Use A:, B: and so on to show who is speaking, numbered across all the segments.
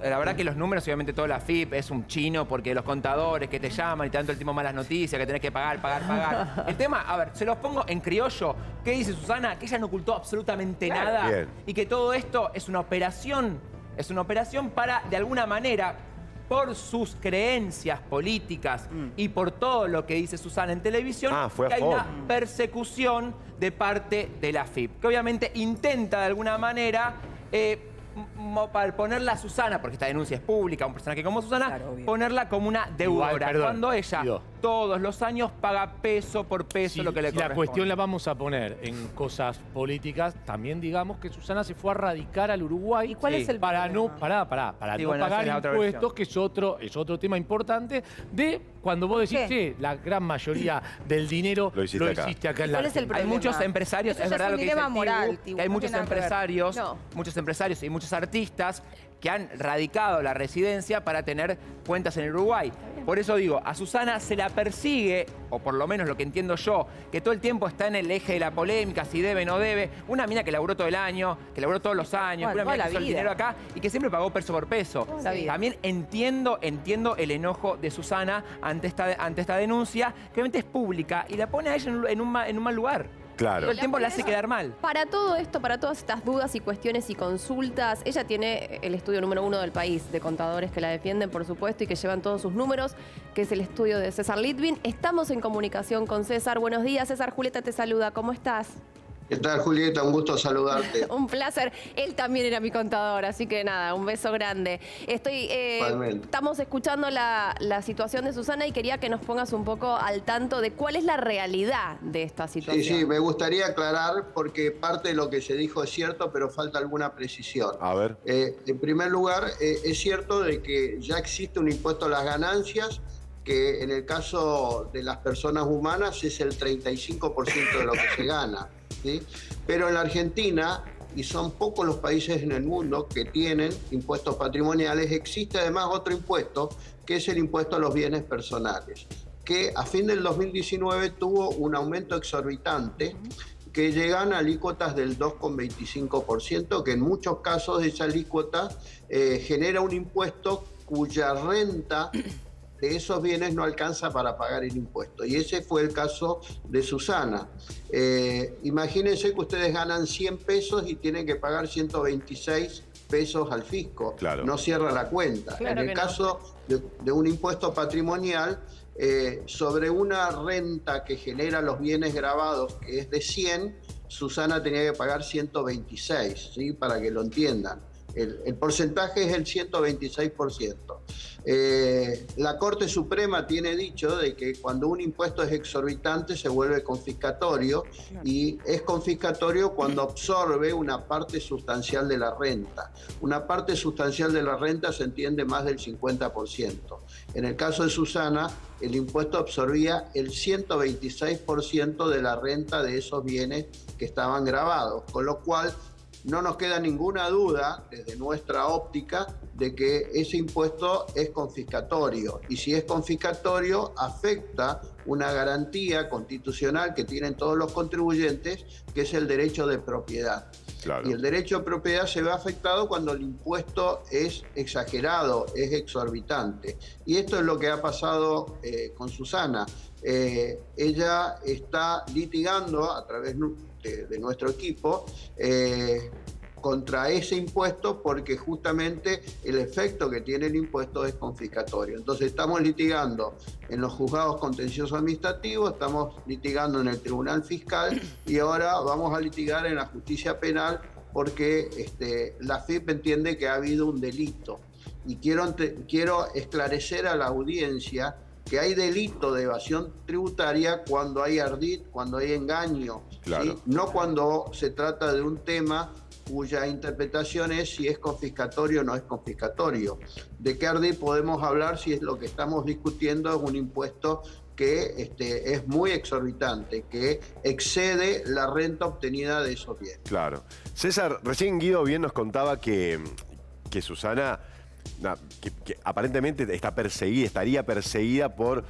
A: La verdad que los números, obviamente toda la AFIP es un chino porque los contadores que te llaman y te dan todo el tiempo malas noticias, que tenés que pagar. El tema, a ver, se los pongo en criollo. ¿Qué dice Susana? Que ella no ocultó absolutamente nada.
B: Bien.
A: Y que todo esto es una operación para, de alguna manera, por sus creencias políticas y por todo lo que dice Susana en televisión,
B: fue a
A: que hay
B: fondo.
A: una persecución de parte de la AFIP, que obviamente intenta de alguna manera para ponerla a Susana, porque esta denuncia es pública, un personaje como Susana,
C: Claro, obvio.
A: ponerla como una deudora,
D: Igual, perdón,
A: cuando ella
D: Guido.
A: todos los años paga peso por peso lo que le
D: Si la
A: corresponde.
D: cuestión la vamos a poner en cosas políticas, también digamos que Susana se fue a radicar al Uruguay.
C: ¿Y cuál es el
D: para
C: problema?
D: no, para
A: Sí,
D: no
A: bueno, esa
D: pagar
A: es la otra
D: impuestos,
A: versión.
D: que es otro tema importante, de cuando vos decís
C: ¿Qué?
D: que la gran mayoría del dinero
B: Lo hiciste acá.
D: acá en la
C: ¿Cuál es el
D: Argentina.
A: Hay
C: problema?
A: muchos empresarios,
C: Eso
A: es
C: ya
A: verdad
C: es
A: lo
C: un
A: que dice
C: dilema
A: el
C: moral,
A: Tibu,
C: Tibu,
A: que hay
C: no
A: muchos
C: tiene nada que ver.
A: empresarios,
C: No.
A: muchos empresarios y muchos artistas que han radicado la residencia para tener cuentas en el Uruguay. Por eso digo, a Susana se la persigue, o por lo menos lo que entiendo yo, que todo el tiempo está en el eje de la polémica, si debe o no debe. Una mina que laburó todo el año, que laburó todos los años,
C: Bueno,
A: una mina
C: toda
A: que hizo
C: la
A: el
C: vida.
A: dinero acá y que siempre pagó peso por peso.
C: Toda la vida.
A: También entiendo el enojo de Susana ante esta denuncia, que obviamente es pública y la pone a ella en un mal lugar.
B: Claro.
A: Todo el tiempo la hace quedar mal.
E: Para todo esto, para todas estas dudas y cuestiones y consultas, ella tiene el estudio número 1 del país de contadores que la defienden, por supuesto, y que llevan todos sus números, que es el estudio de César Litvin. Estamos en comunicación con César. Buenos días, César. Julieta te saluda. ¿Cómo estás?
F: ¿Qué tal, Julieta? Un gusto saludarte.
E: Un placer. Él también era mi contador, así que nada, un beso grande.
F: Igualmente.
E: Estamos escuchando la situación de Susana y quería que nos pongas un poco al tanto de cuál es la realidad de esta situación.
F: Sí, me gustaría aclarar porque parte de lo que se dijo es cierto, pero falta alguna precisión.
B: A ver.
F: En primer lugar, es cierto de que ya existe un impuesto a las ganancias que en el caso de las personas humanas es el 35% de lo que se gana, ¿sí? Pero en la Argentina, y son pocos los países en el mundo que tienen impuestos patrimoniales, existe además otro impuesto, que es el impuesto a los bienes personales, que a fin del 2019 tuvo un aumento exorbitante, que llegan a alícuotas del 2,25%, que en muchos casos esa alícuota genera un impuesto cuya renta de esos bienes no alcanza para pagar el impuesto. Y ese fue el caso de Susana. Imagínense que ustedes ganan 100 pesos y tienen que pagar 126 pesos al fisco.
B: Claro.
F: No cierra la cuenta.
E: Claro
F: en
E: que
F: el
E: no.
F: caso de un impuesto patrimonial, sobre una renta que genera los bienes grabados, que es de 100, Susana tenía que pagar 126, ¿sí? Para que lo entiendan. El porcentaje es el 126%. La Corte Suprema tiene dicho de que cuando un impuesto es exorbitante se vuelve confiscatorio, y es confiscatorio cuando absorbe una parte sustancial de la renta. Una parte sustancial de la renta se entiende más del 50%. En el caso de Susana, el impuesto absorbía el 126% de la renta de esos bienes que estaban grabados, con lo cual no nos queda ninguna duda, desde nuestra óptica, de que ese impuesto es confiscatorio. Y si es confiscatorio, afecta una garantía constitucional que tienen todos los contribuyentes, que es el derecho de propiedad.
B: Claro.
F: Y el derecho de propiedad se ve afectado cuando el impuesto es exagerado, es exorbitante. Y esto es lo que ha pasado con Susana. Ella está litigando a través de nuestro equipo contra ese impuesto, porque justamente el efecto que tiene el impuesto es confiscatorio. Entonces estamos litigando en los juzgados contenciosos administrativos, estamos litigando en el Tribunal Fiscal y ahora vamos a litigar en la justicia penal, porque la AFIP entiende que ha habido un delito. Y quiero esclarecer a la audiencia que hay delito de evasión tributaria cuando hay ardid, cuando hay engaño,
B: Claro.
F: ¿sí? No cuando se trata de un tema cuya interpretación es si es confiscatorio o no es confiscatorio. ¿De qué ardid podemos hablar si es lo que estamos discutiendo es un impuesto que es muy exorbitante, que excede la renta obtenida de esos bienes?
B: Claro. César, recién Guido bien nos contaba que Susana que aparentemente estaría perseguida por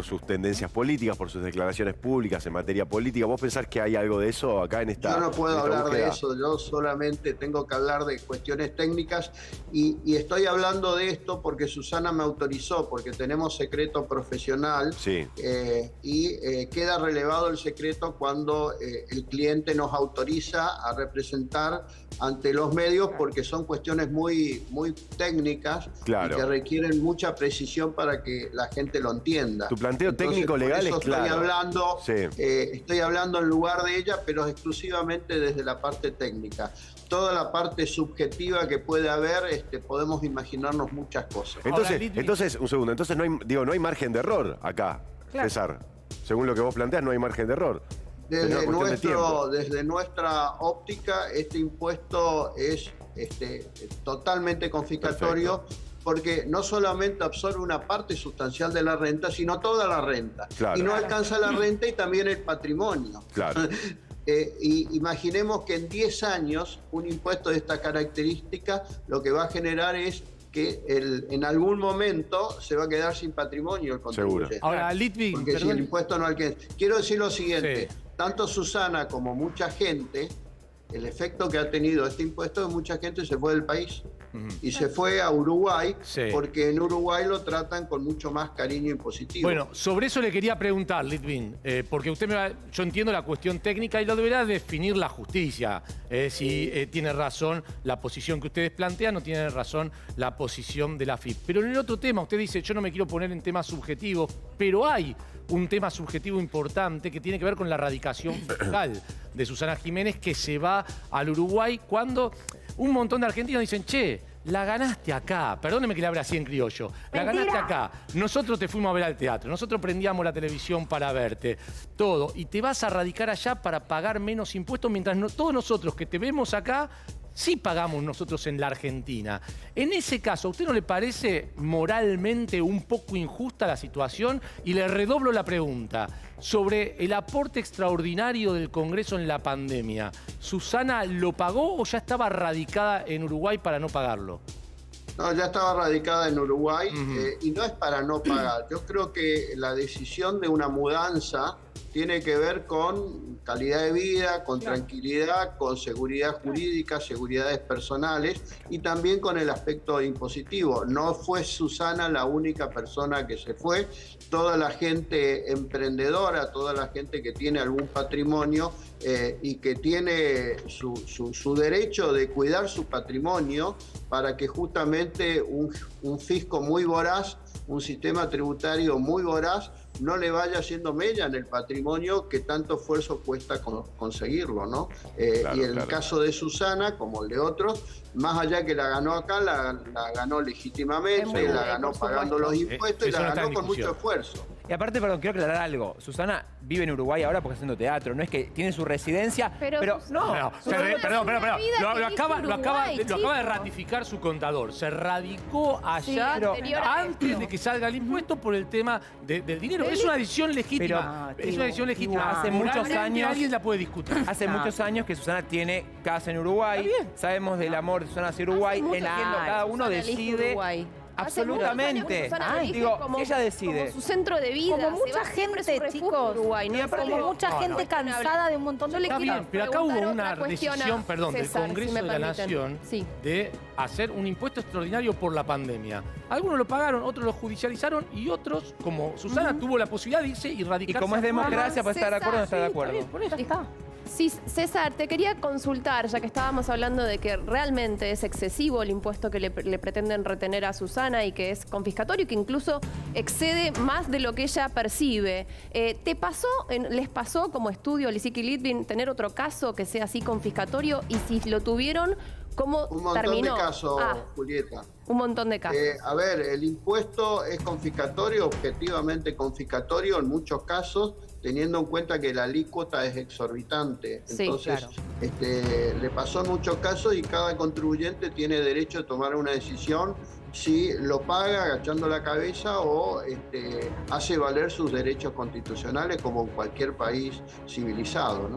B: sus tendencias políticas, por sus declaraciones públicas en materia política. ¿Vos pensás que hay algo de eso acá en esta?
F: Yo no puedo hablar
B: búsqueda?
F: de eso, yo solamente tengo que hablar de cuestiones técnicas y estoy hablando de esto porque Susana me autorizó, porque tenemos secreto profesional.
B: Sí.
F: Queda relevado el secreto cuando el cliente nos autoriza a representar ante los medios, porque son cuestiones muy técnicas,
B: claro,
F: y que requieren mucha precisión para que la gente lo entienda.
B: Tu planteo técnico legal es claro.
F: Estoy hablando en lugar de ella, pero exclusivamente desde la parte técnica. Toda la parte subjetiva que puede haber, podemos imaginarnos muchas cosas.
B: Entonces, un segundo, entonces no hay margen de error acá, claro, César. Según lo que vos planteás, no hay margen de error.
F: Desde nuestra óptica, este impuesto es totalmente confiscatorio. Perfecto. Porque no solamente absorbe una parte sustancial de la renta, sino toda la renta. Claro. Y no alcanza la renta y también el patrimonio.
B: Claro.
F: Imaginemos que en 10 años un impuesto de esta característica lo que va a generar es que en algún momento se va a quedar sin patrimonio el contribuyente.
D: Seguro. Ahora, Litvin,
F: porque si el impuesto no alcanza. Quiero decir lo siguiente, sí, tanto Susana como mucha gente, el efecto que ha tenido este impuesto es que mucha gente se fue del país. Y se fue a Uruguay, sí, porque en Uruguay lo tratan con mucho más cariño y positivo.
D: Bueno, sobre eso le quería preguntar, Litvin, porque yo entiendo la cuestión técnica y lo deberá definir la justicia. Si tiene razón la posición que ustedes plantean, no tiene razón la posición de la AFIP. Pero en el otro tema, usted dice, yo no me quiero poner en temas subjetivos, pero hay un tema subjetivo importante que tiene que ver con la radicación fiscal de Susana Jiménez, que se va al Uruguay cuando un montón de argentinos dicen, che, la ganaste acá, perdóneme que le hable así en criollo, la ganaste acá, nosotros te fuimos a ver al teatro, nosotros prendíamos la televisión para verte, todo, y te vas a radicar allá para pagar menos impuestos, mientras todos nosotros que te vemos acá, sí pagamos nosotros en la Argentina. En ese caso, ¿a usted no le parece moralmente un poco injusta la situación? Y le redoblo la pregunta. Sobre el aporte extraordinario del Congreso en la pandemia, ¿Susana lo pagó o ya estaba radicada en Uruguay para no pagarlo?
F: No, ya estaba radicada en Uruguay y no es para no pagar. Yo creo que la decisión de una mudanza tiene que ver con calidad de vida, con tranquilidad, con seguridad jurídica, seguridades personales y también con el aspecto impositivo. No fue Susana la única persona que se fue. Toda la gente emprendedora, toda la gente que tiene algún patrimonio y que tiene su derecho de cuidar su patrimonio para que justamente un fisco muy voraz, un sistema tributario muy voraz, no le vaya haciendo mella en el patrimonio que tanto esfuerzo cuesta conseguirlo, ¿no? Y en el caso de Susana, como el de otros, más allá que la ganó acá, la ganó legítimamente, la ganó pagando los impuestos y la ganó con mucho esfuerzo.
A: Y aparte, perdón, quiero aclarar algo. Susana vive en Uruguay ahora porque está haciendo teatro. No es que tiene su residencia, pero no.
D: Perdón. Lo acaba de ratificar su contador. Se radicó allá antes de que salga el impuesto por el tema del dinero. Es una decisión legítima. Es una decisión legítima.
A: Hace muchos años
D: alguien la puede discutir.
A: Hace muchos años que Susana tiene casa en Uruguay. Sabemos del amor de Susana hacia Uruguay. Entiendo, cada uno decide. Absolutamente. Ella decide.
E: Como su centro de vida.
C: Como mucha gente, chicos.
E: Uruguay, ¿no?
C: Como mucha gente cansada de un montón de cosas.
D: Está bien, pero acá hubo una decisión, del Congreso de la Nación de hacer un impuesto extraordinario por la pandemia. Algunos lo pagaron, otros lo judicializaron y otros, como Susana, tuvo la posibilidad de irse y radicarse.
A: Y como es democracia, puede estar de acuerdo o no estar de acuerdo.
D: Por eso está.
E: Sí, César, te quería consultar, ya que estábamos hablando de que realmente es excesivo el impuesto que le pretenden retener a Susana y que es confiscatorio y que incluso excede más de lo que ella percibe. ¿Les pasó como estudio, Lizik y Litvin, tener otro caso que sea así confiscatorio? Y si lo tuvieron, ¿cómo terminó?
F: Un montón de casos, Julieta.
E: Un montón de casos.
F: A ver, el impuesto es confiscatorio, objetivamente confiscatorio en muchos casos, teniendo en cuenta que la alícuota es exorbitante. Entonces, le pasó en muchos casos y cada contribuyente tiene derecho a tomar una decisión si lo paga agachando la cabeza o hace valer sus derechos constitucionales como en cualquier país civilizado, ¿no?